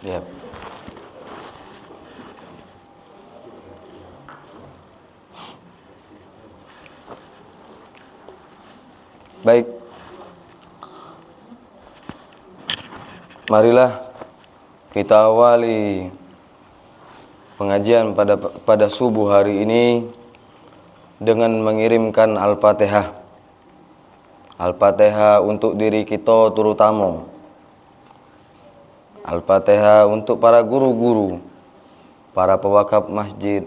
Ya. Baik. Marilah kita awali pengajian pada subuh hari ini dengan mengirimkan Al-Fatihah. Al-Fatihah untuk diri kita terutama. Al-Fatihah untuk para guru-guru, para pewakaf masjid,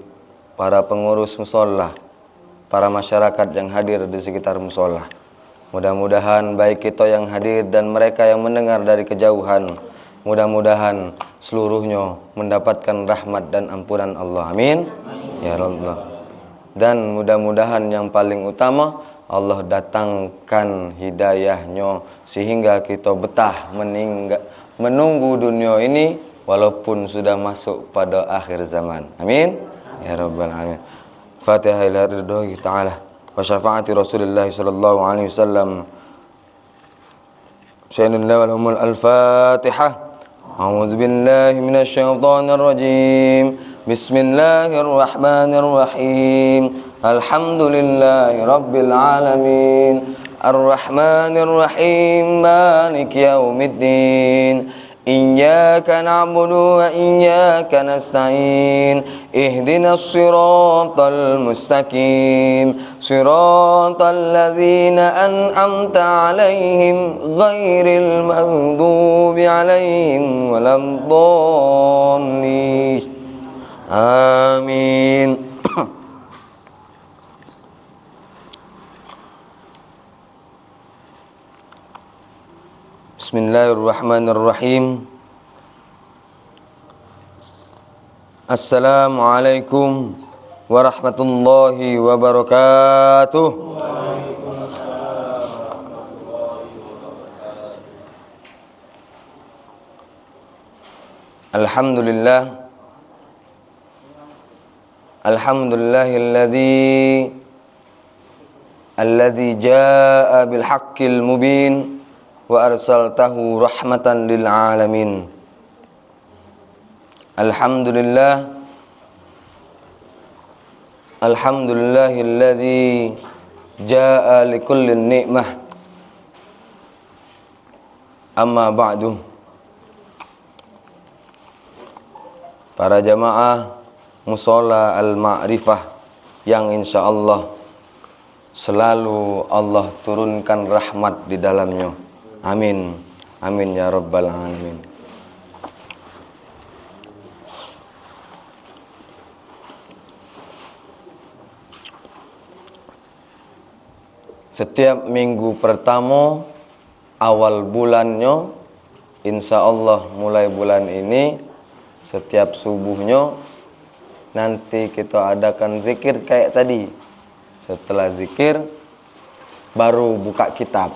para pengurus mushola, para masyarakat yang hadir di sekitar mushola. Mudah-mudahan baik kita yang hadir dan mereka yang mendengar dari kejauhan, mudah-mudahan seluruhnya mendapatkan rahmat dan ampunan Allah. Amin. Ya Allah. Dan mudah-mudahan yang paling utama Allah datangkan hidayahnya sehingga kita betah menunggu dunia ini walaupun sudah masuk pada akhir zaman. Amin. Ya Rabbal Alamin. Fatihah ila ridho ta'ala wa syafaati Rasulullah sallallahu alaihi wasallam. Sayyidina wal al-Fatihah. A'udzu billahi minasy syaithanir rajim. Bismillahirrahmanirrahim. Alhamdulillahi rabbil alamin. Ar-Rahmanir Rahim. Maliki yaumiddin. Iyyaka na'budu wa iyyaka nasta'in. Ihdinas siratal mustaqim. Siratal ladzina an'amta 'alaihim ghairil maghdubi 'alaihim waladdallin. Amin. Bismillahirrahmanirrahim. Assalamualaikum warahmatullahi wabarakatuh. Alhamdulillah. Alladzi jaa'a bil haqqil mubin wa arsaltahu rahmatan lil alamin. Alhamdulillahilladzi jaa'a likulli ni'mah. Amma ba'du. Para jamaah mushola al-ma'rifah yang insyaallah selalu Allah turunkan rahmat di dalamnya. Amin. Amin ya Rabbal Alamin. Setiap minggu pertama awal bulannya, insya Allah mulai bulan ini, setiap subuhnya nanti kita adakan zikir kayak tadi. Setelah zikir baru buka kitab.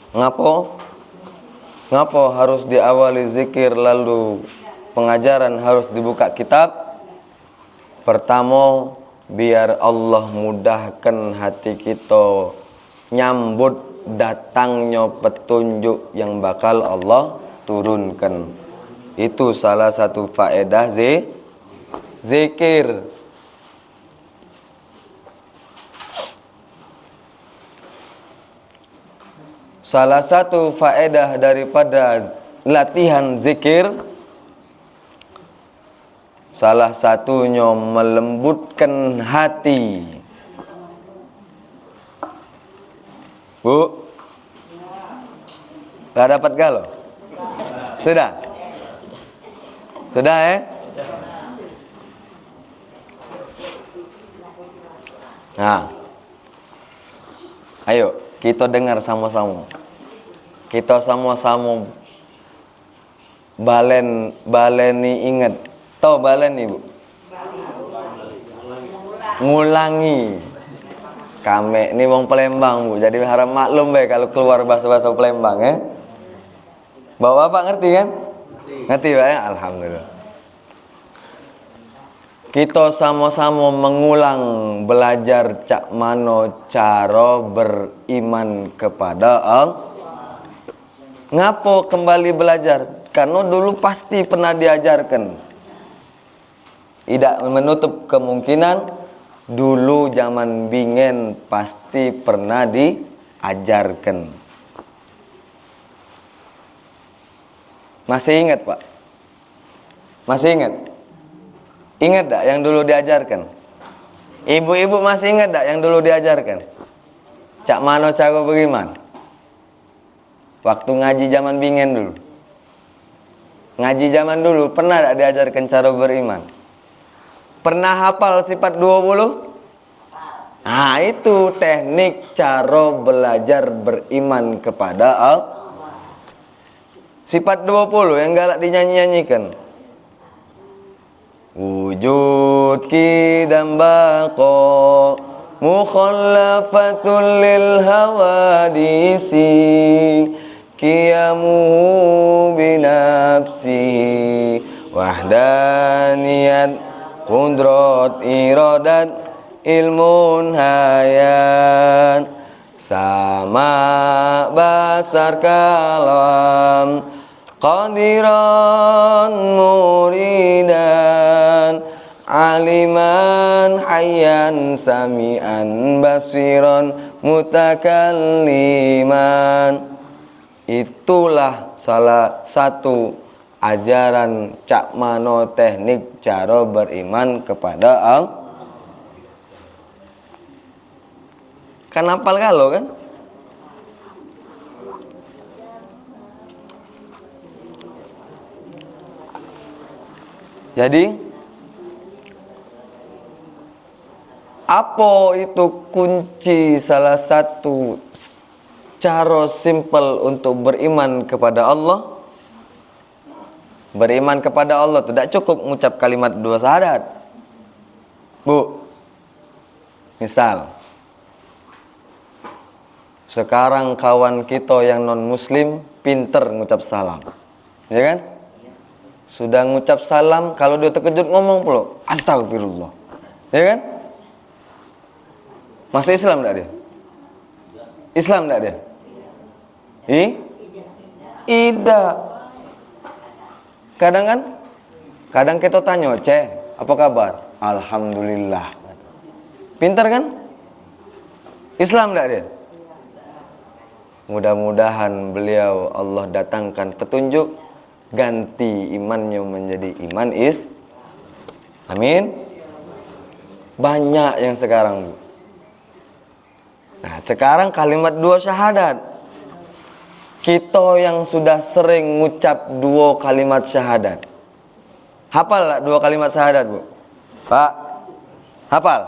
Ngapo harus diawali zikir lalu pengajaran harus dibuka kitab? Pertama, biar Allah mudahkan hati kita nyambut datangnya petunjuk yang bakal Allah turunkan. Itu salah satu faedah zikir. Salah satu faedah daripada latihan zikir, salah satunya melembutkan hati. Bu, gak dapat galau? Sudah? Sudah Nah, ayo kita dengar sama-sama. Kita sama-sama baleni ingat. Tahu baleni, Bu? Ngulangi. Kami ini wong Palembang, Bu. Jadi harap maklum bae kalau keluar bahasa-bahasa Palembang Bapak ngerti kan? Ngerti Pak ya? Alhamdulillah. Kita sama-sama mengulang belajar cak mano cara beriman kepada Allah. Ngapo kembali belajar? Karena dulu pasti pernah diajarkan. Tidak menutup kemungkinan dulu zaman bingen pasti pernah diajarkan. Masih ingat, Pak? Masih ingat? Ingat tak yang dulu diajarkan? Ibu-ibu masih ingat tak yang dulu diajarkan? Cak mano cara beriman? Waktu ngaji zaman bingen dulu. Ngaji zaman dulu pernah tak diajarkan cara beriman? Pernah hafal sifat 20? Nah, itu teknik cara belajar beriman kepada Allah. Sifat 20 yang galak dinyanyi-nyanyikan. Wujud kidam baqa mukhallafatul lil hawadisi qiyamuhu binafsihi wahdaniyat qudrat iradat ilmun hayat sama basar kalam qadiran muridan aliman hayyan sami'an basiran mutakalliman. Itulah salah satu ajaran Cak Mano teknik cara beriman kepada Allah. Kan hafal kalau kan? Jadi apa itu kunci salah satu cara simple untuk beriman kepada Allah? Beriman kepada Allah tidak cukup mengucap kalimat 2 syahadat. Bu, misal sekarang kawan kita yang non muslim pinter ngucap salam, ya kan? Sudah ngucap salam, kalau dia terkejut ngomong pula astagfirullah, ya kan? Masuk Islam enggak dia? Islam enggak dia? Tidak. Kadang kita tanya, apa kabar? Alhamdulillah. Pintar kan? Islam enggak dia? Mudah-mudahan beliau Allah datangkan petunjuk, ganti imannya menjadi iman Amin. Banyak yang sekarang. Nah, sekarang kalimat 2 syahadat. Kita yang sudah sering ngucap 2 kalimat syahadat. Hafal tak 2 kalimat syahadat, Bu? Pak, hafal?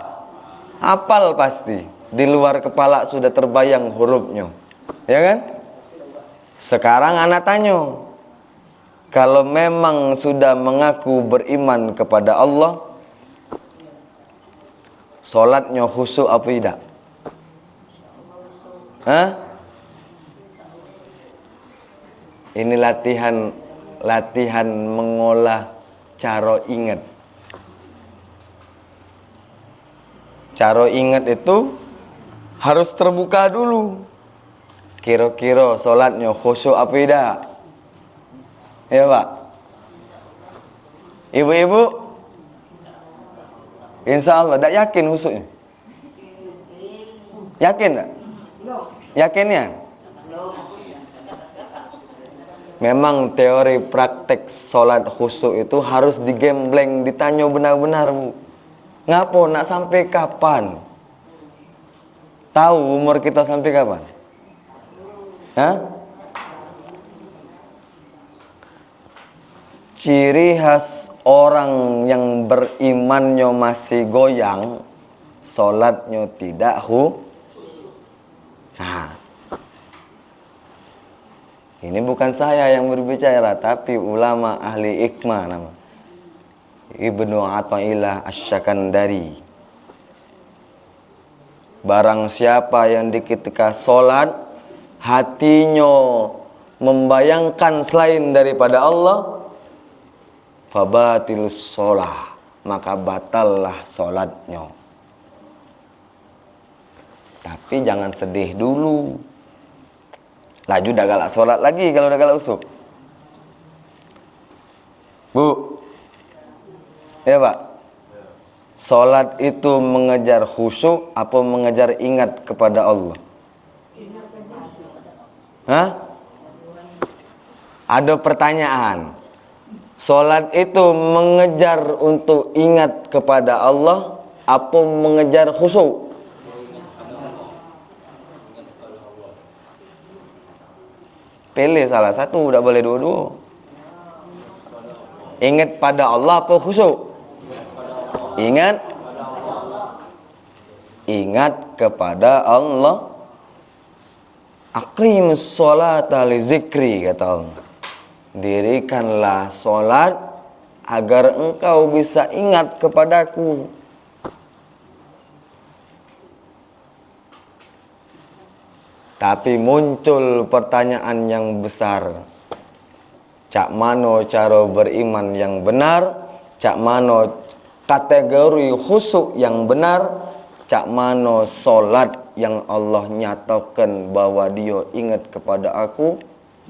Hafal pasti. Di luar kepala sudah terbayang hurufnya. Ya kan? Sekarang anak tanya, kalau memang sudah mengaku beriman kepada Allah, sholatnya khusyuk apa tidak? Hah? Ini latihan mengolah cara ingat. Cara ingat itu harus terbuka dulu. Kira-kira sholatnya khusyuk apa tidak? Ya Pak? Ibu-ibu? Insya Allah, tak yakin khusyuknya? Yakin tak? Yakinnya? Memang teori praktek sholat khusyuk itu harus digembleng, ditanya benar-benar, Bu. Ngapo nak sampai kapan? Tahu umur kita sampai kapan? Hah? Ciri khas orang yang berimannya masih goyang, sholatnya tidak Nah, ini bukan saya yang berbicara, tapi ulama ahli hikmah nama Ibnu Athaillah Asy-Syakandari. Barang siapa yang di ketika sholat hatinya membayangkan selain daripada Allah, fabatilus sholah, maka batallah sholatnya. Tapi jangan sedih dulu. Laju dah galak sholat lagi kalau dah galak usuk. Bu, ya Pak, sholat itu mengejar khusyuk apa mengejar ingat kepada Allah? Hah? Ada pertanyaan. Sholat itu mengejar untuk ingat kepada Allah apa mengejar khusyuk? Pilih salah satu, tak boleh dua-dua. Ingat pada Allah apa khusyuk? Ingat kepada Allah. Aqimus sholata li zikri, kata Allah. Dirikanlah solat agar engkau bisa ingat kepadaku. Tapi muncul pertanyaan yang besar. Cak mano cara beriman yang benar? Cak mano kategori khusyuk yang benar? Cak mano solat yang Allah nyatakan bahwa dia ingat kepada aku,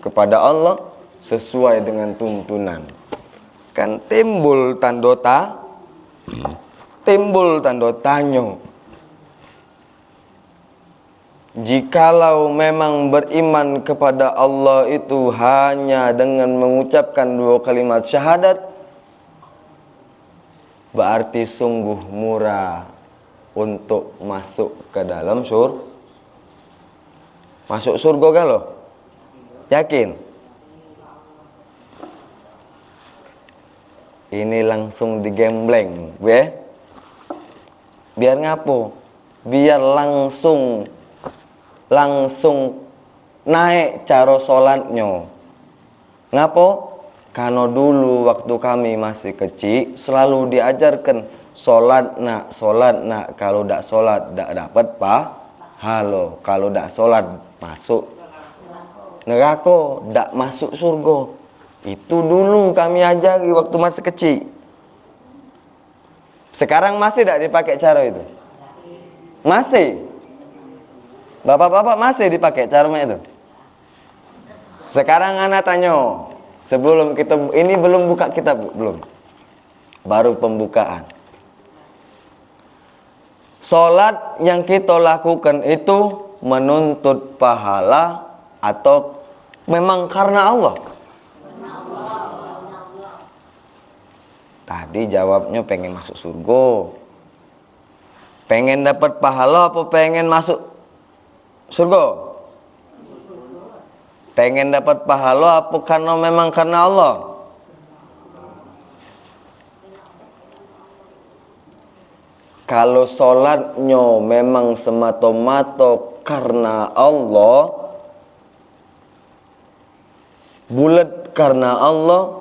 kepada Allah, sesuai dengan tuntunan. Kan timbul tanda tanya. Jikalau memang beriman kepada Allah itu hanya dengan mengucapkan 2 kalimat syahadat, berarti sungguh murah untuk masuk ke dalam surga. Masuk surga kan lo? Yakin? Ini langsung digembleng, biar ngapo? Biar langsung naik cara sholatnya. Ngapo? Karena dulu waktu kami masih kecil selalu diajarkan sholat nak, kalau dak sholat dak dapat pahala, kalau dak sholat masuk neraka, dak masuk surga. Itu dulu kami ajari waktu masih kecil. Sekarang masih dak dipakai cara itu? Masih. Bapak-bapak masih dipakai cara itu? Sekarang anak tanya, sebelum kita ini belum buka kitab, belum, baru pembukaan. Salat yang kita lakukan itu menuntut pahala atau memang karena Allah? Tadi jawabnya pengen masuk surga. Pengen dapat pahala apa pengen masuk surga? Pengen dapat pahala apa karena memang karena Allah? Kalau sholatnya memang semata-mata karena Allah, bulat karena Allah,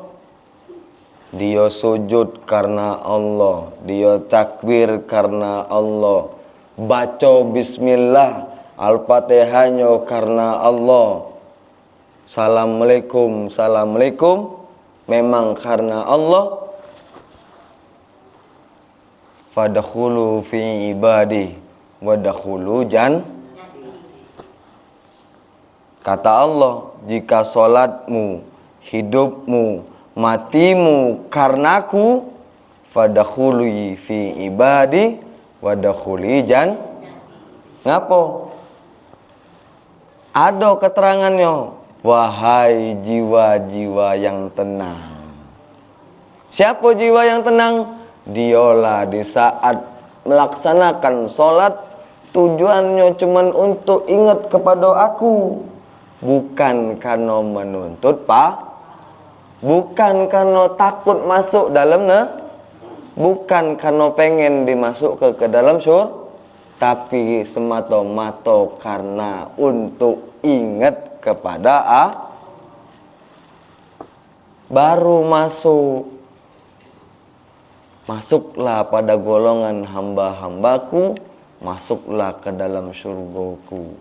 dia sujud karena Allah, dia takbir karena Allah, baca bismillah Al-Fatihahnya karena Allah, Assalamualaikum memang karena Allah, fadkhulu fi ibadi wadkhulu kata Allah, jika solatmu, hidupmu, matimu karenaku, fadkhulu fi ibadi wadkhuli ngapo? Ada keterangannya, wahai jiwa-jiwa yang tenang. Siapa jiwa yang tenang? Dialah di saat melaksanakan sholat tujuannya cuma untuk ingat kepada aku, bukan karena menuntut bukan karena takut masuk dalam bukan karena pengen dimasuk ke dalam surga, tapi semata-mata karena untuk ingat kepada baru masuklah pada golongan hamba-hambaku, masuklah ke dalam surgaku.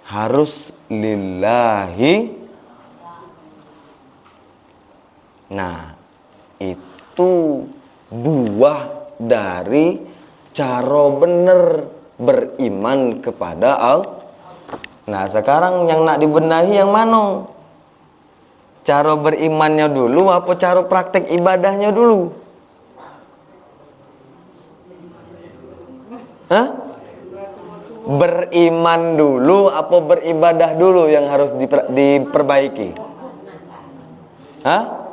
Harus lillahi. Nah, itu buah dari cara bener beriman kepada Allah. Nah sekarang yang nak dibenahi yang mana? Cara berimannya dulu apa cara praktek ibadahnya dulu? Hah? Beriman dulu apa beribadah dulu yang harus diperbaiki? Hah?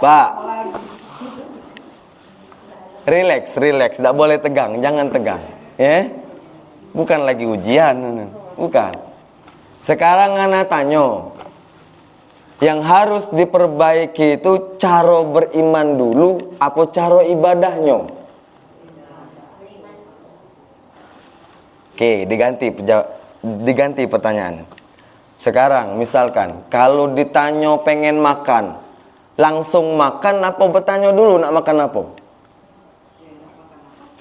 Pak, relax, tidak boleh tegang, jangan tegang, ya. Bukan lagi ujian, bukan. Sekarang ana tanya, yang harus diperbaiki itu cara beriman dulu, apa cara ibadahnya? Oke, diganti pertanyaan. Sekarang, misalkan, kalau ditanya pengen makan, langsung makan apa bertanya dulu nak makan apa?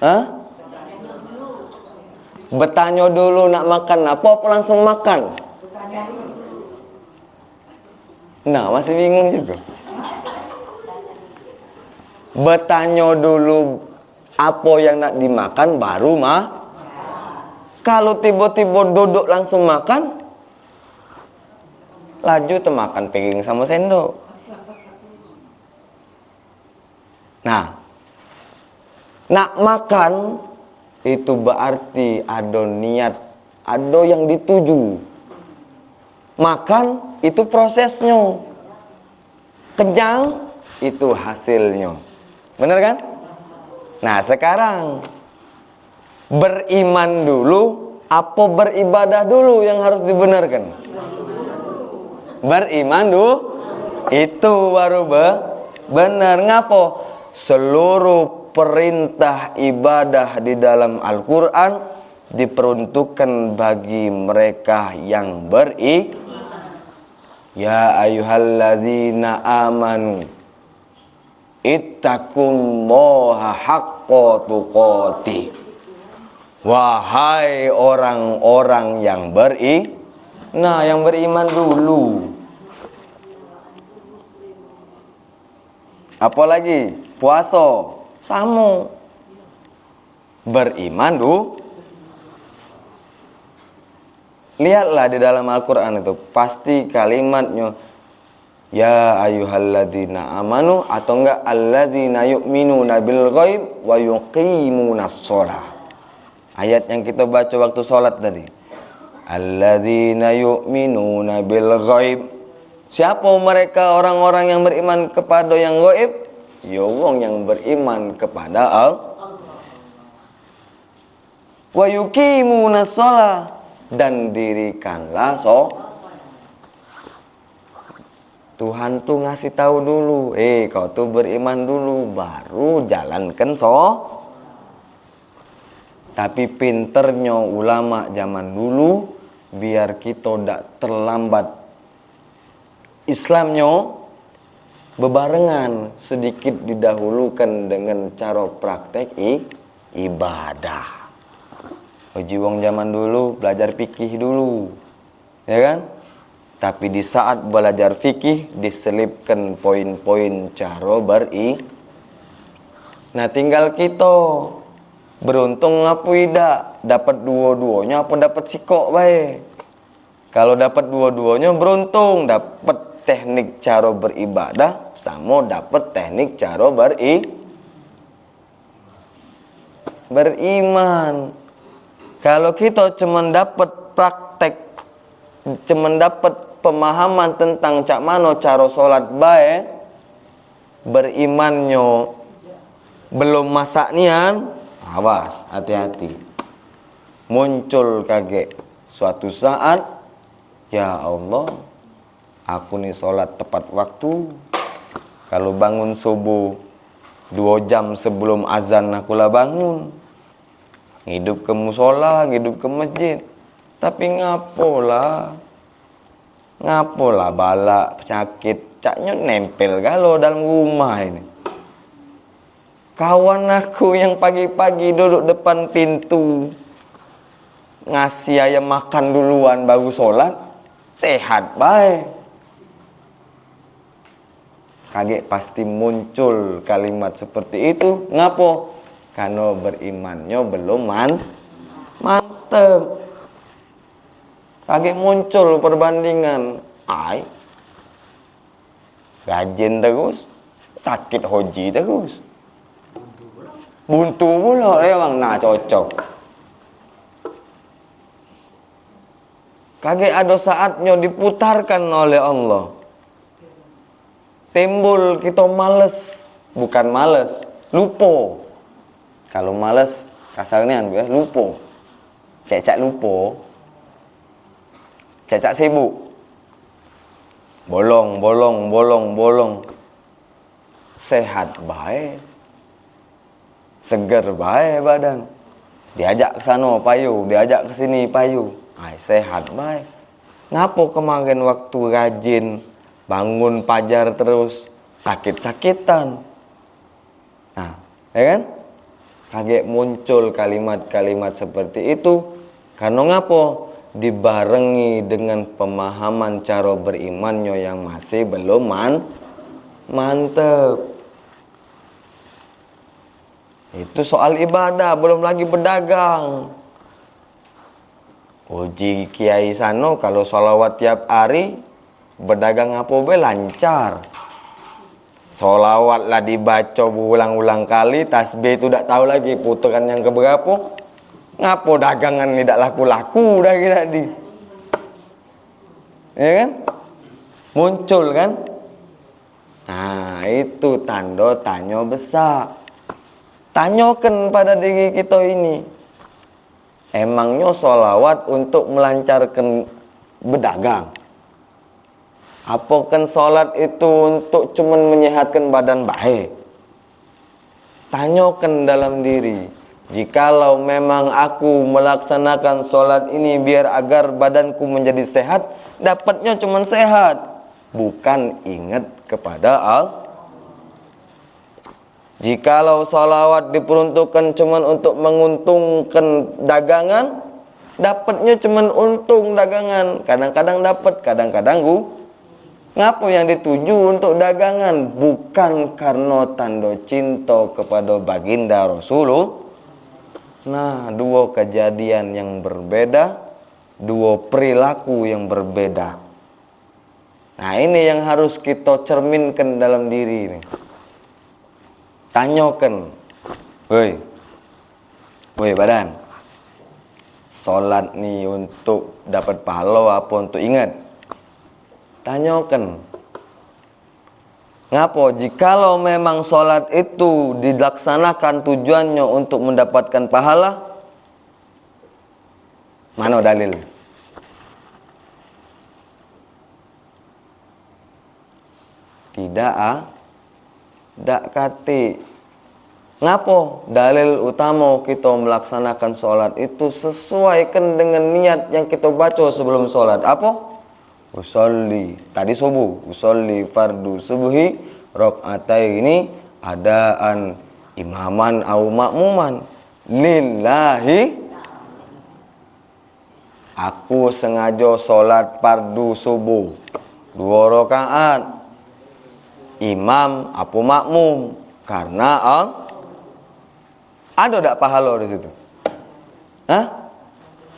Hah? Bertanya dulu nak makan apa langsung makan? Nah, masih bingung juga. Bertanya dulu apa yang nak dimakan baru mah. Kalau tiba-tiba duduk langsung makan, laju makan piring sama sendok. Nah, nak makan itu berarti ada niat, ada yang dituju. Makan itu prosesnya, kenyang itu hasilnya. Benar kan? Nah sekarang beriman dulu apa beribadah dulu yang harus dibenarkan? Beriman dulu, itu baru benar. Ngapo? Seluruh perintah ibadah di dalam Al-Quran diperuntukkan bagi mereka yang beriman. Ya ayyuhalladzina amanu ittaqullaha haqqa tuqatih. Wahai orang-orang yang beriman. Nah, yang beriman dulu. Apalagi puasa sama. Beriman dulu. Lihatlah di dalam Al-Quran itu pasti kalimatnya ya ayyuhalladzina amanu atau enggak alladzina yu'minuna bil ghaib wa yuqimunas shalah. Ayat yang kita baca waktu sholat tadi. Alladzina yu'minuna bil ghaib. Siapa mereka orang-orang yang beriman kepada yang gaib? Ya wong yang beriman kepada Allah. Wa yuqimunas shalah, dan dirikanlah Tuhan tuh ngasih tahu dulu, kau tuh beriman dulu baru jalankan Tapi pinternya ulama zaman dulu biar kita tidak terlambat Islamnya, bebarengan sedikit didahulukan dengan cara praktek ibadah. Uji wong zaman dulu belajar fikih dulu, ya kan? Tapi di saat belajar fikih diselipkan poin-poin cara Nah tinggal kita beruntung apa tidak dapat dua-duanya apa dapat sikok baik. Kalau dapat dua-duanya beruntung, dapat teknik cara beribadah sama dapat teknik cara beriman. Kalau kita cuma dapat praktek, cuma dapat pemahaman tentang cak mano cara sholat baik, berimannya belum masak nian, awas, hati-hati. Muncul kaget suatu saat, ya Allah, aku nih sholat tepat waktu. Kalau bangun subuh 2 jam sebelum azan akulah bangun. Hidup ke musola, hidup ke masjid. Tapi ngapola bala penyakit caknya nempel galau dalam rumah ini. Kawan aku yang pagi-pagi duduk depan pintu ngasih ayam makan duluan baru sholat, sehat baik. Kaget pasti muncul kalimat seperti itu. Ngapo? Karena berimannya belum mantep. Kaget muncul perbandingan. Rajin terus, sakit hoji terus. Buntu pula memang cocok. Kaget ada saatnya diputarkan oleh Allah. Timbul kita males, bukan males, lupa. Kalau males kasarnya lupa. Cecak lupa. Cecak sibuk. Bolong. Sehat baik. Seger baik badan. Diajak ke sana payu, diajak ke sini payu. Sehat baik. Ngapo kemarin waktu rajin bangun pajar terus sakit-sakitan? Nah, ya kan? Kaget muncul kalimat-kalimat seperti itu. Karena ngapo? Dibarengi dengan pemahaman cara berimannya yang masih belum mantep. Itu soal ibadah, belum lagi berdagang. Uji kiai sano kalau sholawat tiap hari, berdagang apa be lancar. Sholawat lah dibaca berulang-ulang kali, tasbih itu tak tahu lagi putaran yang keberapa. Ngapo dagangan tidak laku-laku dah kita di. Ya kan? Muncul kan? Nah, itu tanda tanya besar. Tanyakan pada diri kita ini. Emangnya sholawat untuk melancarkan berdagang? Apa kan sholat itu untuk cuman menyehatkan badan baik? Tanyakan dalam diri. Jikalau memang aku melaksanakan sholat ini biar agar badanku menjadi sehat, dapatnya cuman sehat, bukan ingat kepada Allah. Jikalau sholawat diperuntukkan cuma untuk menguntungkan dagangan, dapatnya cuma untung dagangan. Kadang-kadang dapat, kadang-kadang ngapo yang dituju untuk dagangan? Bukan karena tanda cinta kepada baginda Rasulullah. Nah, dua kejadian yang berbeda, dua perilaku yang berbeda. Nah, ini yang harus kita cerminkan dalam diri ini. Tanyakan, woi badan, sholat nih untuk dapat pahala apa untuk ingat? Tanyakan. Ngapo? Jikalau memang sholat itu dilaksanakan tujuannya untuk mendapatkan pahala, mana dalil? Tidak kati. Ngapo? Dalil utama kita melaksanakan sholat itu sesuaikan dengan niat yang kita baca sebelum sholat. Apa? Usolli, tadi subuh, usolli fardu subuhi rakaataini adaan imaman au makmuman lillahi. Aku sengaja sholat fardu subuh 2 rakaat, imam apa makmum, karena ada tak pahala di situ?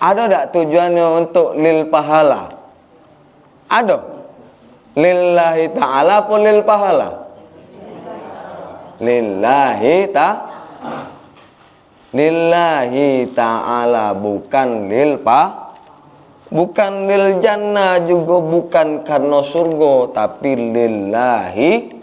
Ada tak tujuannya untuk lil pahala? Ada. Lillahi ta'ala apa lil pahala? Lillahi ta'ala, bukan bukan lil jannah, juga bukan karena surga, tapi lillahi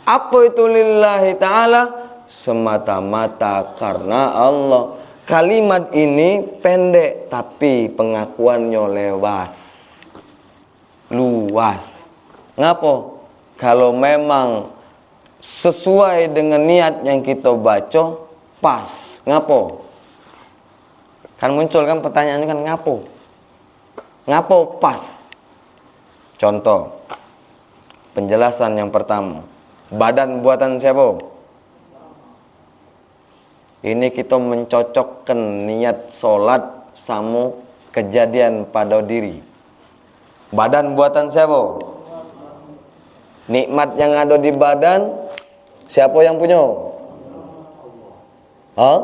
Apa itu lillahi ta'ala? Semata-mata karena Allah. Kalimat ini pendek, tapi pengakuannya luas. Ngapo? Kalau memang sesuai dengan niat yang kita baca, pas. Ngapo? Kan muncul kan pertanyaannya kan ngapo? Ngapo pas? Contoh, penjelasan yang pertama, badan buatan siapa? Ini kita mencocokkan niat sholat sama kejadian pada diri. Badan buatan siapa? Nikmat yang ada di badan, siapa yang punya? Hah?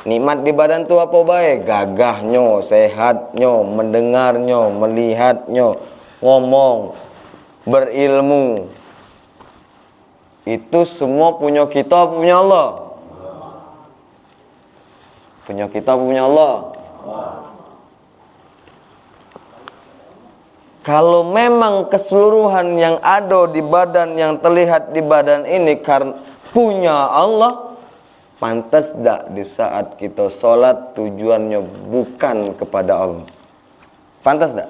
Nikmat di badan tu apa baik? Gagahnya, sehatnya, mendengarnya, melihatnya, ngomong, berilmu. Itu semua punya kita, punya Allah. Punya kita, punya Allah. Kalau memang keseluruhan yang ada di badan, yang terlihat di badan ini karena punya Allah, pantas tak di saat kita sholat tujuannya bukan kepada Allah? Pantas tak?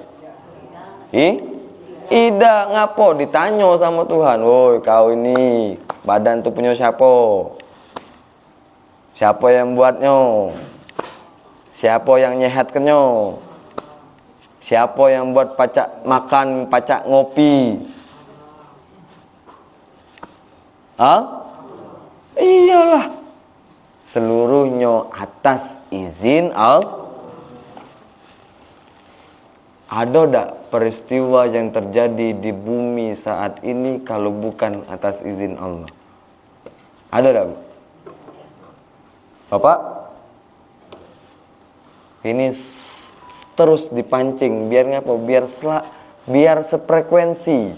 Tidak, ngapo ditanya sama Tuhan, woi kau ini badan tu punya siapa? Siapa yang buatnya? Siapa yang nyehatkannya? Siapa yang buat pacak makan, pacak ngopi? Iyalah. Seluruhnya atas izin Allah. Ada tak peristiwa yang terjadi di bumi saat ini kalau bukan atas izin Allah? Ada tak, Bapak? Ini terus dipancing, biar ngapa? Biar sefrekuensi.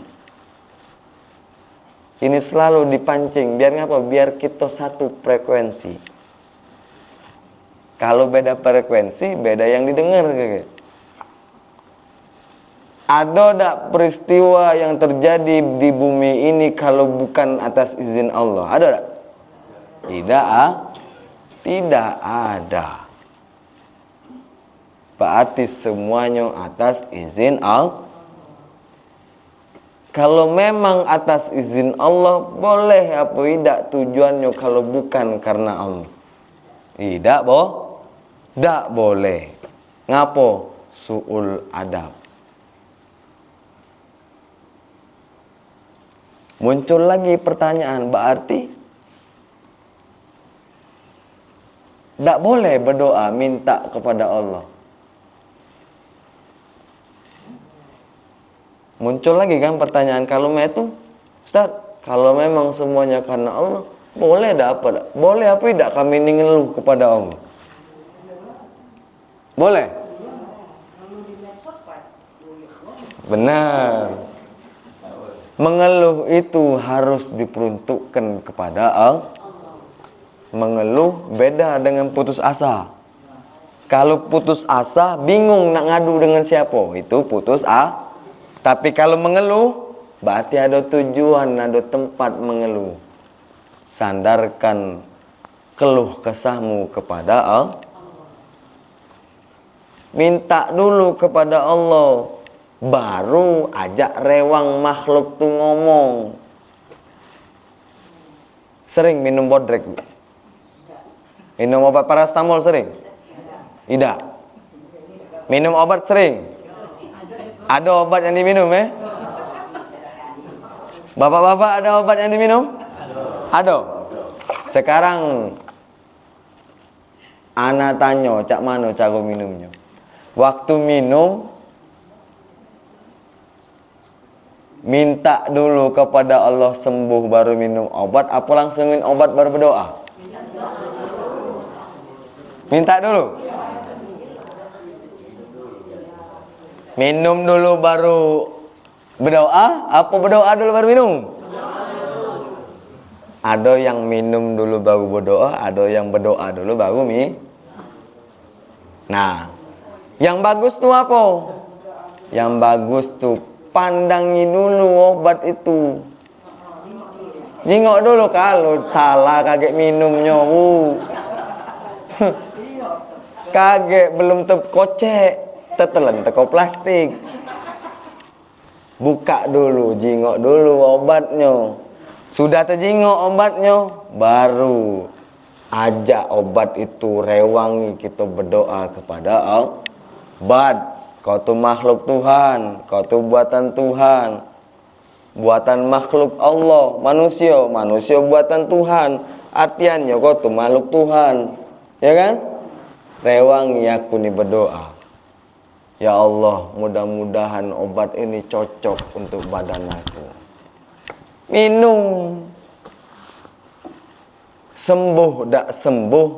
Ini selalu dipancing, biar ngapa? Biar kita satu frekuensi. Kalau beda frekuensi, beda yang didengar. Ada tak peristiwa yang terjadi di bumi ini kalau bukan atas izin Allah? Ada tak? Tidak ada. Berarti semuanya atas izin Allah. Kalau memang atas izin Allah, boleh apa tidak tujuannya kalau bukan karena Allah? Tidak, tidak boleh. Ngapo? Su'ul adab. Muncul lagi pertanyaan, berarti tidak boleh berdoa minta kepada Allah. Muncul lagi kan pertanyaan, kalau itu Ustaz, kalau memang semuanya karena Allah, boleh tak apa tak? Boleh apa tidak kami ngeluh kepada Allah? Boleh? Benar. Mengeluh itu harus diperuntukkan kepada Allah. Mengeluh beda dengan putus asa. Kalau putus asa, bingung nak ngadu dengan siapa, itu putus asa. Tapi kalau mengeluh, berarti ada tujuan, ada tempat mengeluh. Sandarkan keluh kesahmu kepada Allah. Minta dulu kepada Allah, baru ajak rewang makhluk tu ngomong. Sering minum bodrek? Minum obat paracetamol sering? Tidak. Minum obat sering? Ada obat yang diminum Bapak-bapak ada obat yang diminum? Ada. Sekarang ana tanya, cak mana cara minumnya? Waktu minum, minta dulu kepada Allah sembuh baru minum obat, apa langsung minum obat baru berdoa? Minta dulu. Minum dulu baru berdoa, apa berdoa dulu baru minum? Ada yang minum dulu baru berdoa, ada yang berdoa dulu baru Nah, yang bagus tuh apa? Yang bagus tuh pandangi dulu obat itu. Jingok dulu kalau salah kaget minumnya, kaget belum terkocek. Tetelan teko plastik. Buka dulu, jingok dulu obatnya. Sudah terjingok obatnya, baru ajak obat itu rewangi, kita berdoa kepada Allah. Obat, kau tu makhluk Tuhan, kau tu buatan Tuhan. Buatan makhluk Allah, manusia buatan Tuhan. Artiannya kau tu makhluk Tuhan. Ya kan? Rewangi aku ni berdoa. Ya Allah, mudah-mudahan obat ini cocok untuk badan aku. minum. Sembuh tak sembuh,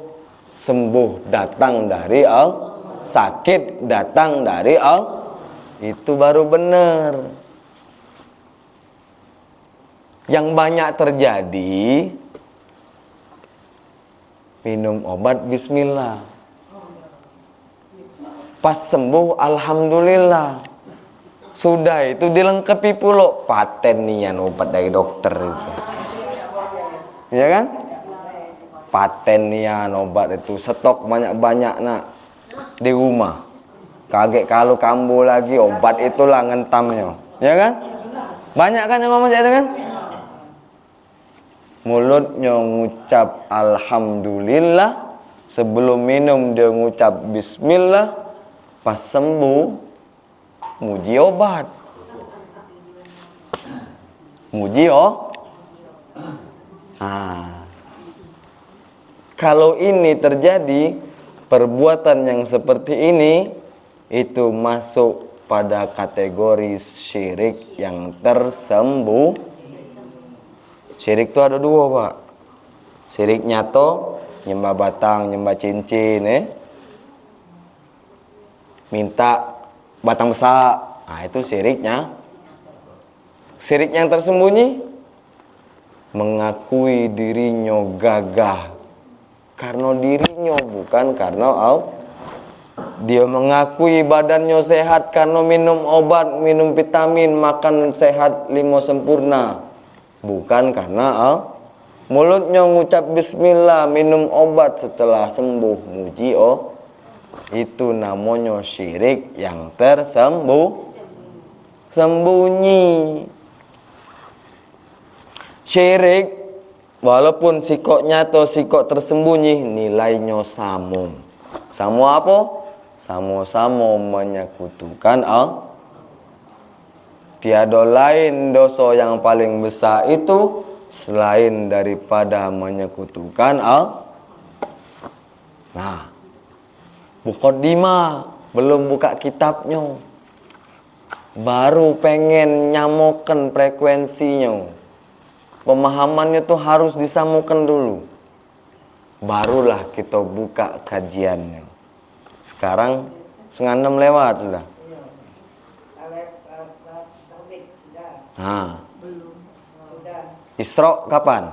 sembuh datang dari Allah, sakit datang dari Allah, itu baru benar. Yang banyak terjadi, minum obat bismillah, pas sembuh alhamdulillah, sudah itu dilengkapi pula paten nian obat dari dokter itu, ya kan? Paten nian obat itu stok banyak-banyak nak di rumah. Kaget kalau kambuh lagi obat itulah ngentamnya, ya kan? Banyak kan yang ngomong itu kan? Mulutnya ngucap alhamdulillah, sebelum minum dia ngucap bismillah, pas sembuh muji obat. Muji kalau ini terjadi, perbuatan yang seperti ini itu masuk pada kategori syirik yang tersembuh. Syirik itu ada dua, Pak. Syirik nyato, nyembah batang, nyembah cincin, minta batang besar. Nah, itu syiriknya. Syirik yang tersembunyi, mengakui dirinya gagah karena dirinya, bukan karena Allah. Dia mengakui badannya sehat karena minum obat, minum vitamin, makan sehat 5 sempurna, bukan karena Allah. Mulutnya ngucap bismillah, minum obat, setelah sembuh muji itu namanya syirik yang sembunyi. Syirik walaupun sikok nyata, sikok tersembunyi, nilainya sama. Sama apa? Sama-sama menyekutukan Allah. Tiada lain dosa yang paling besar itu selain daripada menyekutukan Allah. Nah, muqaddimah, belum buka kitabnya, baru pengen nyamokan frekuensinya. Pemahamannya tuh harus disamukan dulu, barulah kita buka kajiannya. Sekarang 5:30 lewat sudah. Nah, Isra kapan?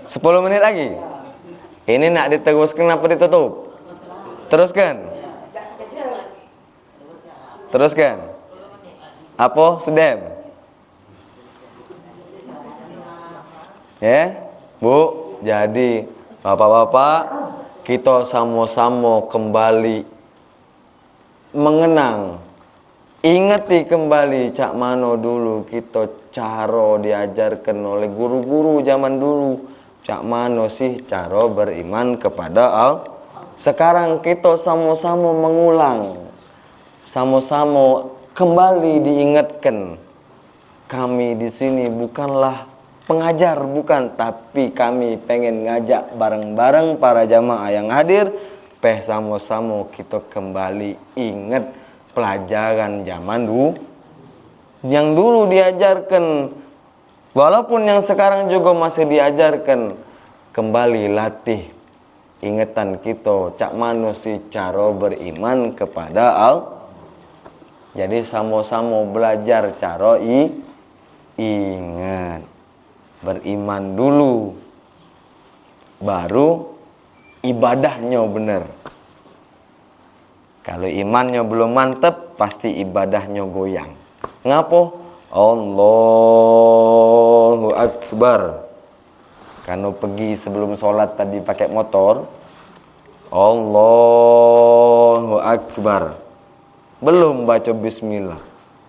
10 menit lagi. Ini nak diteruskan apa ditutup? Teruskan. Teruskan. Apa Sudem? Ya, Bu. Jadi bapak-bapak, kita sama-sama kembali mengenang, ingeti kembali cak mano dulu kita cara diajarkan oleh guru-guru zaman dulu. Cak mano sih cara beriman kepada Allah. Sekarang kita sama-sama mengulang, sama-sama kembali diingatkan. Kami di sini bukanlah pengajar, bukan, tapi kami pengen ngajak bareng-bareng para jamaah yang hadir, sama-sama kita kembali ingat pelajaran zaman dulu yang dulu diajarkan. Walaupun yang sekarang juga masih diajarkan, kembali latih ingatan kita cak mano si cara beriman kepada Allah. Jadi sama-sama belajar cara ingat, beriman dulu, baru ibadahnya benar. Kalau imannya belum mantap, pasti ibadahnya goyang. Ngapa? Allahu Akbar. Karena pergi sebelum sholat tadi pakai motor, Allahu Akbar, belum baca bismillah,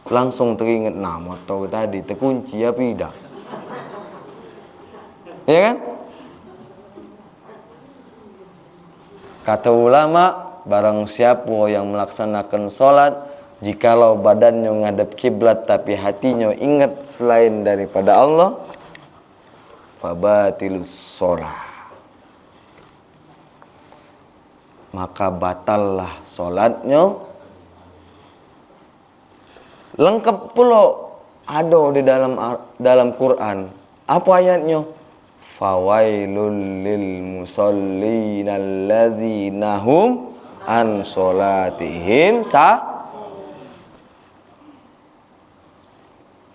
langsung teringat, nah motor tadi terkunci apa tidak? Ya kan? Kata ulama, barang siapa yang melaksanakan sholat, jikalau badannya ngadap kiblat tapi hatinya ingat selain daripada Allah, fabatilus sholat, maka batallah sholatnya. Lengkap pula ada di dalam Quran. Apa ayatnya? Fawailul lil musallin alladzina hum an sholatihim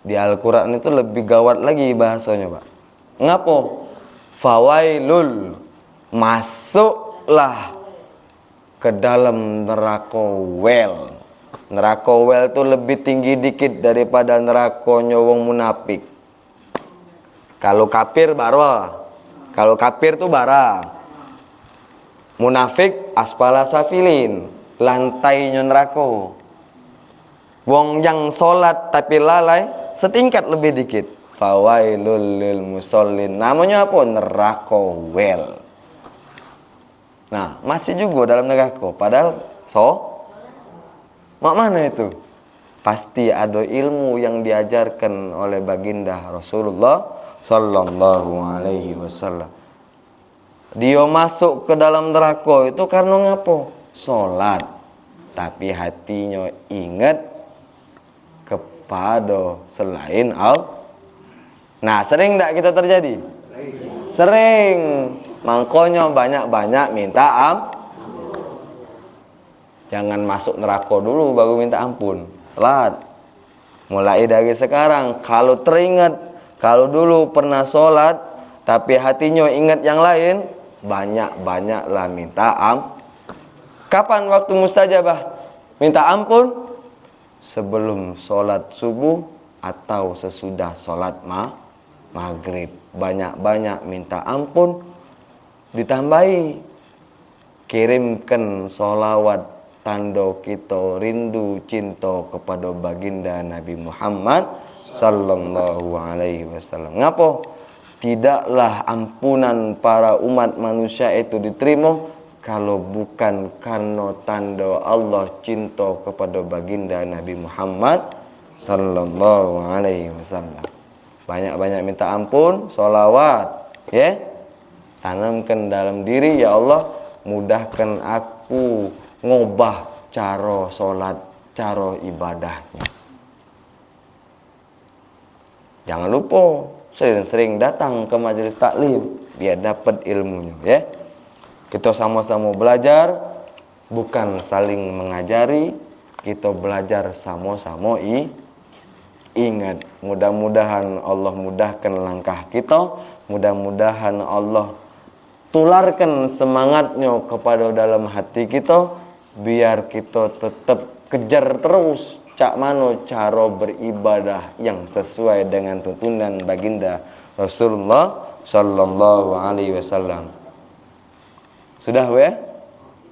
Di Al-Quran itu lebih gawat lagi bahasanya, Pak. Ngapo? Fawailul, masuklah ke dalam neraka wel. Neraka wel itu lebih tinggi dikit daripada neraka wong munafik. Kalau kafir bara. Kalau kafir tuh bara. Munafik asfala safilin, lantainya neraka. Wong yang sholat tapi lalai setingkat lebih dikit. Fawailul lil musallin. Namanya apa? Neraka wel. Nah, masih juga dalam neraka. Padahal mak mana itu? Pasti ada ilmu yang diajarkan oleh baginda Rasulullah sallallahu alaihi wasallam. Dia masuk ke dalam neraka itu karena ngapo? Salat. Tapi hatinya ingat kepada selain Allah. Nah, sering tak kita terjadi? Sering. Makanya banyak-banyak minta Jangan masuk neraka dulu baru minta ampun. Telat. Mulai dari sekarang, kalau teringat, kalau dulu pernah sholat, tapi hatinya ingat yang lain, banyak-banyaklah minta ampun. Kapan waktu mustajabah? Minta ampun? Sebelum sholat subuh atau sesudah sholat maghrib. Banyak-banyak minta ampun. Ditambahi, kirimkan sholawat tanda kita rindu cinta kepada baginda Nabi Muhammad sallallahu alaihi wasallam. Ngapo? Tidaklah ampunan para umat manusia itu diterima kalau bukan karena tanda Allah cinta kepada baginda Nabi Muhammad sallallahu alaihi wasallam. Banyak-banyak minta ampun, sholawat, ya. Tanamkan dalam diri, ya Allah, mudahkan aku ngubah cara sholat, cara ibadahnya. Jangan lupa sering-sering datang ke majelis taklim biar dapat ilmunya, ya. Kita sama-sama belajar, bukan saling mengajari. Kita belajar sama-sama ingat. Mudah-mudahan Allah mudahkan langkah kita. Mudah-mudahan Allah tularkan semangatnya kepada dalam hati kita, biar kita tetap kejar terus cak mano cara beribadah yang sesuai dengan tuntunan baginda Rasulullah sallallahu alaihi wasallam. Sudah, we?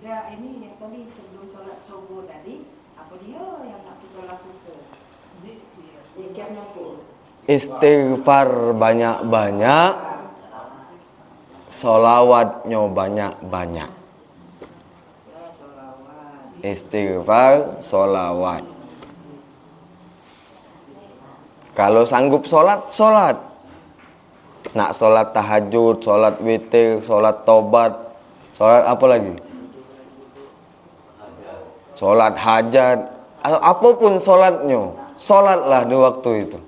Ya, ini yang tadi sebelum sholat subuh tadi, apa dia yang nak kita lakukan? Zikirnya pun. Istighfar banyak-banyak, sholawatnya banyak-banyak. Istighfar, sholawat. Kalau sanggup sholat, sholat. Nak sholat tahajud, sholat witir, sholat tobat, sholat apa lagi? Sholat hajat, apapun sholatnya, sholatlah di waktu itu.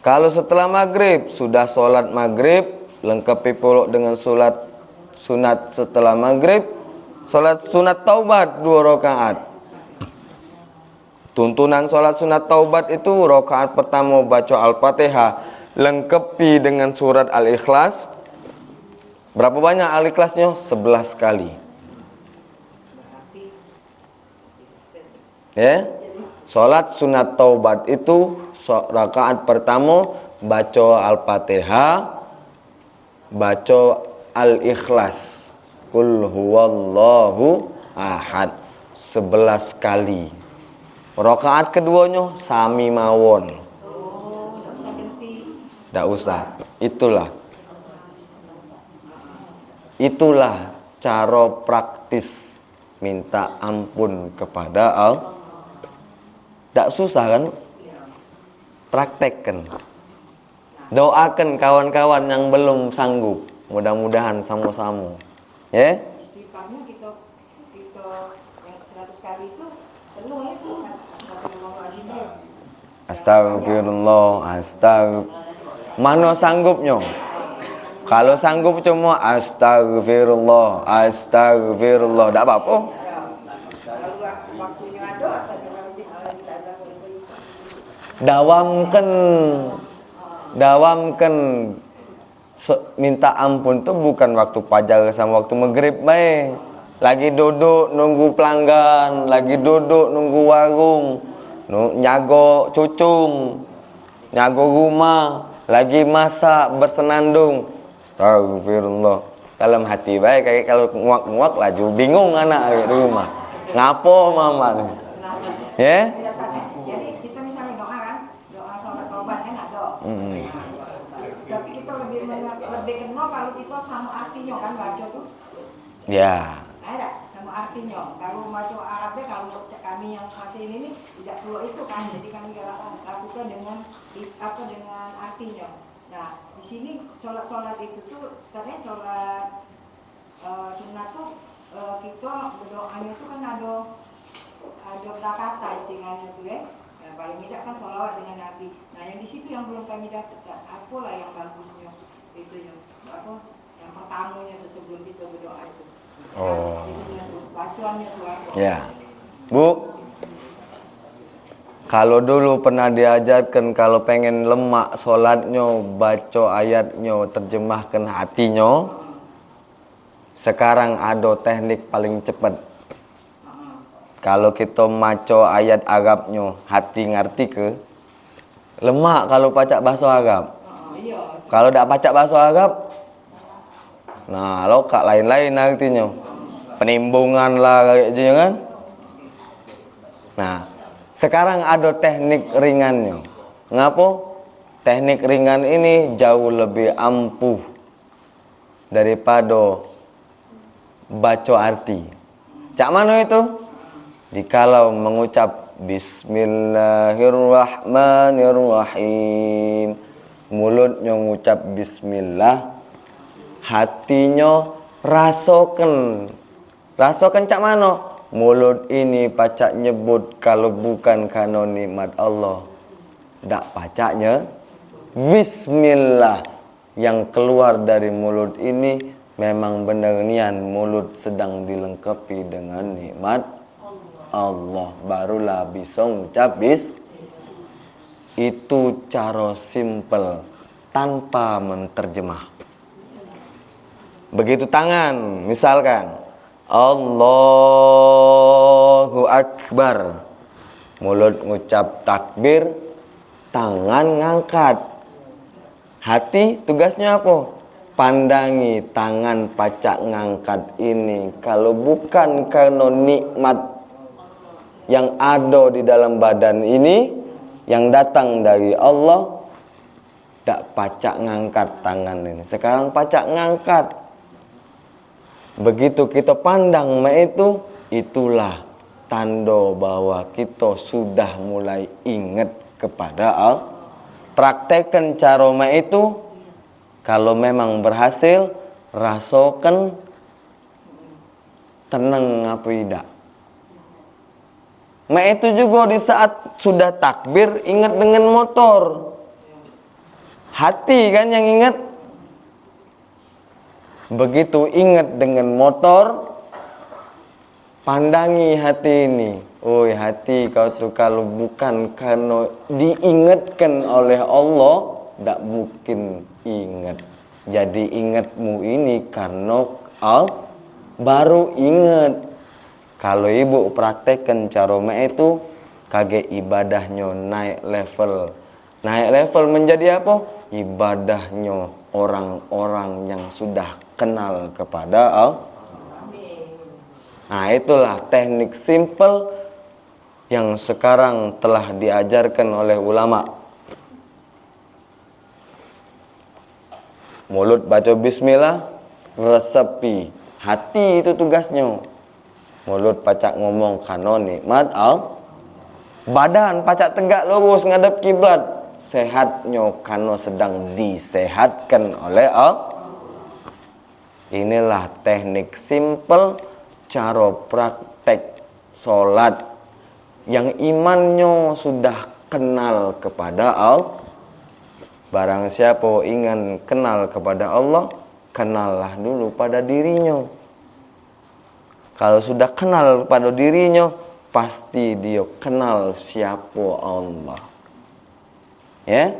Kalau setelah maghrib, sudah sholat maghrib, lengkapi pula dengan sholat sunat setelah maghrib, sholat sunat taubat 2 rakaat. Tuntunan sholat sunat taubat itu rakaat pertama baca Al-Fatihah, lengkapi dengan surat Al-Ikhlas. Berapa banyak Al-Ikhlasnya? 11 kali. Ya. Sholat sunat taubat itu rakaat pertama baca Al-Fatihah, baca Al-Ikhlas, Qul huwallahu ahad 11 kali. Rakaat keduanya sami mawon. Tidak usah. Itulah cara praktis minta ampun kepada Allah. Tidak susah kan? Praktekkan. Doakan kawan-kawan yang belum sanggup. Mudah-mudahan sama-sama. Ya? Istighfarnya kita yang 100 kali itu Astagfirullah, Mano sanggupnya? Kalau sanggup cuma astagfirullah, astagfirullah, tidak apa-apa. Waktunya ada atau Dawamkan minta ampun tuh bukan waktu fajar sama waktu maghrib baik. Lagi duduk nunggu pelanggan, lagi duduk nunggu warung, nyago cucung, nyago rumah, lagi masak bersenandung. Astagfirullah. Dalam hati baik, kayak kalau nguak-nguak laju bingung anak di rumah. Ngapo mama nih? Ya? Jadi kita misalnya doa kan, doa sholat taubat kan ada. Tapi kita lebih kenal kalau kita sama artinya kan baca tuh. Ya. Ada sama artinya. Kalau baca Arabnya, kalau kami yang masih ini tidak perlu itu kan. Jadi kami lakukan dengan dengan artinya. Nah, di sini sholat itu tuh ternyata sholat sunat tuh kita berdoanya tuh kan ada kata istilahnya tuh ya. Nah, paling tidak kan sholawat dengan Nabi. Nah, yang di situ yang belum kami dapatkan. Apalah yang bagusnya itu yang apa? Yang pertamanya sebelum kita berdoa itu. Oh. Bacaannya tuh apa? Ya. Bu, kalau dulu pernah diajarkan kalau pengen lemak sholatnya, baca ayatnya, terjemahkan hatinya. Sekarang ada teknik paling cepat. Kalau kita maca ayat Arabnya, hati ngerti ke, lemak kalau pacak bahasa Arab. Kalau tidak pacak bahasa Arab, nah lokak lain-lain artinya. Penimbungan lah kayak gitu kan. Nah, sekarang ada teknik ringannya. Ngapo? Teknik ringan ini jauh lebih ampuh daripada baca arti. Cak mana itu? Dikalau mengucap Bismillahirrahmanirrahim, mulutnya mengucap Bismillah, hatinya rasakan cak mana? Mulut ini pacak nyebut kalau bukan karena nikmat Allah. Tak pacaknya Bismillah. Yang keluar dari mulut ini memang benar nian mulut sedang dilengkapi dengan nikmat Allah. Barulah bisa ngucap itu cara simple tanpa menterjemah. Begitu tangan, misalkan Allahu Akbar, mulut ngucap takbir, tangan ngangkat. Hati tugasnya apa? Pandangi tangan pacak ngangkat ini. Kalau bukan karena nikmat yang ada di dalam badan ini, yang datang dari Allah, tak pacak ngangkat tangan ini. Sekarang pacak ngangkat. Begitu kita pandang itu, itulah tanda bahwa kita sudah mulai ingat kepada Allah. Praktekkan cara itu, kalau memang berhasil, rasakan tenang apa tidak. Itu juga di saat sudah takbir, ingat dengan motor. Hati kan yang ingat. Begitu ingat dengan motor, pandangi hati ini. Oi hati, kau tuh kalau bukan karena diingatkan oleh Allah, tak mungkin ingat. Jadi ingatmu ini karena Allah baru ingat. Kalau ibu praktekkan cara itu, kage ibadahnya naik level. Naik level menjadi apa? Ibadahnya orang-orang yang sudah kenal kepada Allah. Nah, itulah teknik simple yang sekarang telah diajarkan oleh ulama. Mulut baca bismillah, resepi. Hati itu tugasnya. Mulut pacak ngomong karena nikmat Allah. Badan pacak tegak lurus ngadep kiblat. Sehatnya karena sedang disehatkan oleh Allah. Inilah teknik simple cara praktek solat yang imannya sudah kenal kepada Allah. Barang siapa ingin kenal kepada Allah, kenallah dulu pada dirinya. Kalau sudah kenal pada dirinya, pasti dia kenal siapa Allah. Ya?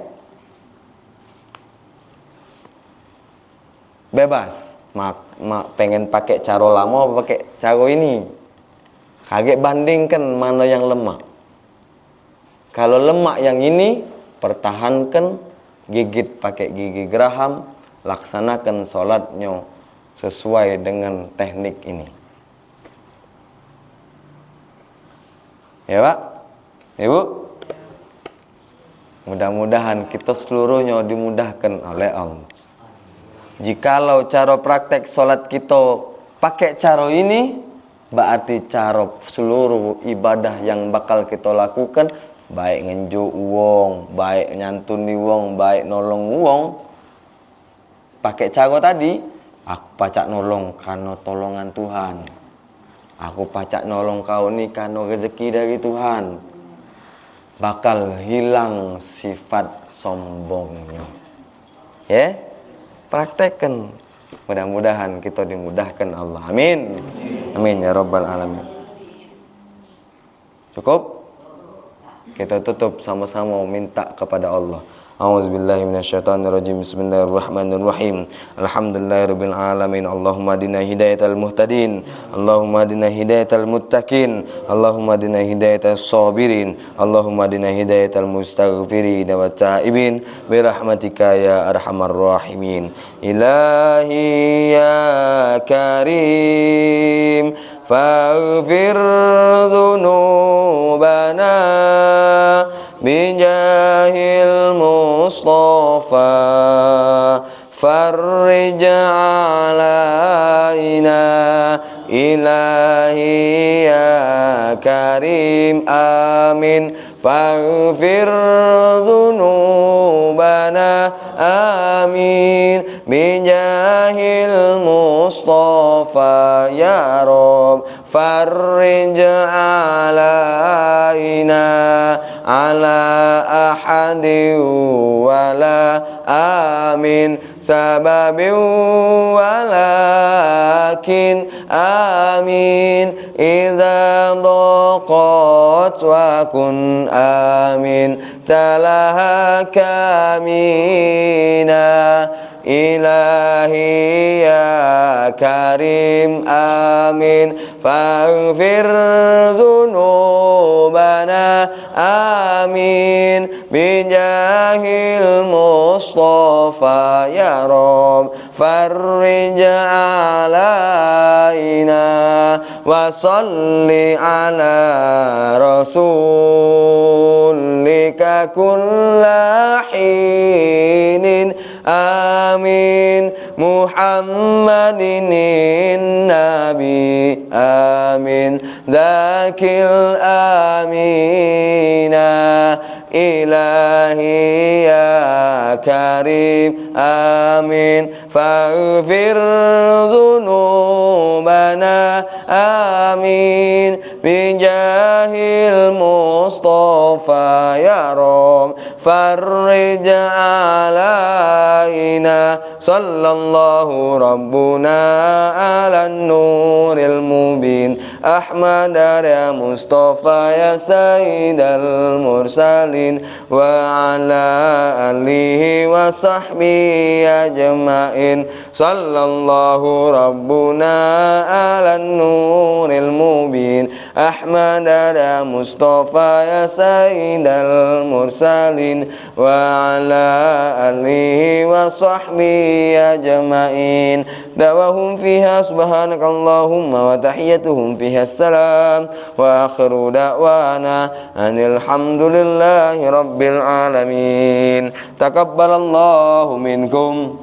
Bebas. Pengen pakai cara lama apa pakai cara ini? Kaget bandingkan mana yang lemah. Kalau lemak yang ini, pertahankan, gigit pakai gigi geraham, laksanakan sholatnya sesuai dengan teknik ini. Ya Pak? Ibu? Mudah-mudahan kita seluruhnya dimudahkan oleh Allah. Jikalau cara praktek sholat kita pakai cara ini, berarti cara seluruh ibadah yang bakal kita lakukan, baik ngenjuk uang, baik nyantuni uang, baik nolong uang, pakai cara tadi, aku pacak nolong karena tolongan Tuhan. Aku pacak nolong kau ni karena rezeki dari Tuhan. Bakal hilang sifat sombongnya. Ya? Praktekkan. Mudah-mudahan kita dimudahkan Allah. Amin. Amin ya rabbal alamin. Cukup? Kita tutup sama-sama minta kepada Allah. A'udzubillahi minasyaitonirrajim. Bismillahirrahmanirrahim. Alhamdulillahirabbil alamin. Allahumma hadina hidayatal muhtadin. Allahumma hadina hidayatal muttaqin. Allahumma hadina hidayatas sabirin. Allahumma hadina hidayatal mustaghfirin wa taibin bi rahmatika ya arhamar rahimin. Ilahi ya karim faghfir dzunubana bijahil Mustafa farrij alaina ilahi ya karim amin faghfir dzunubana amin bijahil Mustafa ya Rabb farrij alaina ala ahadi wala amin sababin walakin amin idza daqat wa kun amin talaha kamina ilahi ya karim amin faghfir dzunubana amin bijahil Mustafa ya Rabb farrij alaina wa salli ala rasulika kullahinin amin Muhammadin nabi amin dzakil amina ilahi ya karim amin faghfir dzunubana amin bijahil Mustafa ya Rabb farrij alaina sallallahu rabbuna ala nuril mubin Ahmad ya Mustafa ya sayyidal mursalin wa ala alihi wa sahbihi ajma'in sallallahu rabbuna ala nuril mubin Ahmad ya Mustafa ya sayyidal mursalin wa ala alihi wa sahbihi ajma'in dawahum fiha subhanakallahumma wa tahiyyatuhum fiha assalam wa akhiru da'wana anil hamdulillahi rabbil alamin takabbalallahu minkum.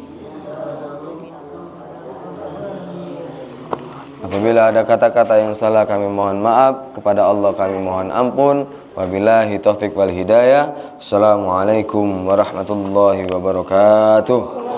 Apabila ada kata-kata yang salah kami mohon maaf, kepada Allah kami mohon ampun. Wabillahi taufik wal hidayah. Assalamualaikum warahmatullahi wabarakatuh.